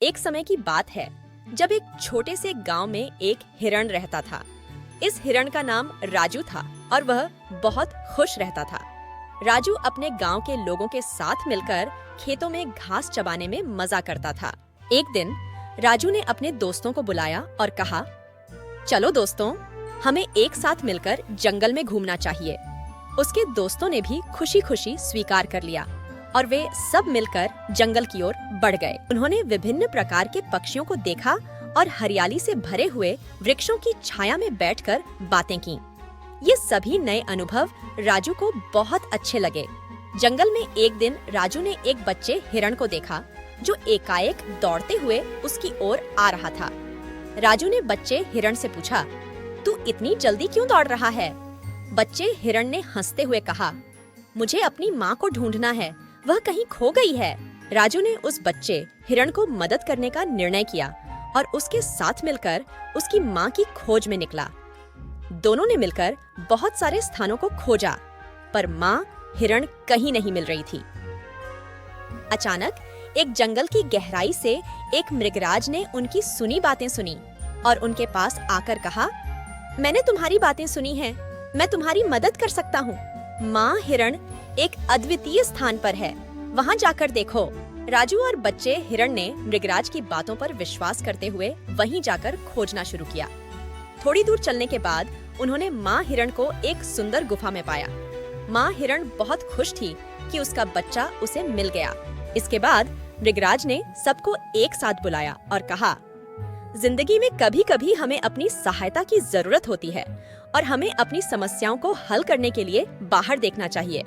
एक समय की बात है जब एक छोटे से गांव में एक हिरण रहता था। इस हिरण का नाम राजू था और वह बहुत खुश रहता था। राजू अपने गांव के लोगों के साथ मिलकर खेतों में घास चबाने में मजा करता था। एक दिन राजू ने अपने दोस्तों को बुलाया और कहा, चलो दोस्तों, हमें एक साथ मिलकर जंगल में घूमना चाहिए। उसके दोस्तों ने भी खुशी खुशी स्वीकार कर लिया और वे सब मिलकर जंगल की ओर बढ़ गए। उन्होंने विभिन्न प्रकार के पक्षियों को देखा और हरियाली से भरे हुए वृक्षों की छाया में बैठकर बातें की। ये सभी नए अनुभव राजू को बहुत अच्छे लगे। जंगल में एक दिन राजू ने एक बच्चे हिरण को देखा जो एकाएक दौड़ते हुए उसकी ओर आ रहा था। राजू ने बच्चे हिरण से पूछा, तू इतनी जल्दी क्यों दौड़ रहा है? बच्चे हिरण ने हंसते हुए कहा, मुझे अपनी माँ को ढूंढना है, वह कहीं खो गई है। राजू ने उस बच्चे हिरण को मदद करने का निर्णय किया और उसके साथ मिलकर उसकी माँ की खोज में निकला। दोनों ने मिलकर बहुत सारे स्थानों को खोजा, पर माँ हिरण कहीं नहीं मिल रही थी। अचानक एक जंगल की गहराई से एक मृगराज ने उनकी सुनी बातें सुनी और उनके पास आकर कहा, मैंने तुम्हारी बातें सुनी हैं, मैं तुम्हारी मदद कर सकता हूँ। माँ हिरण एक अद्वितीय स्थान पर है, वहाँ जाकर देखो। राजू और बच्चे हिरण ने मृगराज की बातों पर विश्वास करते हुए वहीं जाकर खोजना शुरू किया। थोड़ी दूर चलने के बाद उन्होंने माँ हिरण को एक सुंदर गुफा में पाया। माँ हिरण बहुत खुश थी कि उसका बच्चा उसे मिल गया। इसके बाद मृगराज ने सबको एक साथ बुलाया और कहा, जिंदगी में कभी कभी हमें अपनी सहायता की जरूरत होती है और हमें अपनी समस्याओं को हल करने के लिए बाहर देखना चाहिए।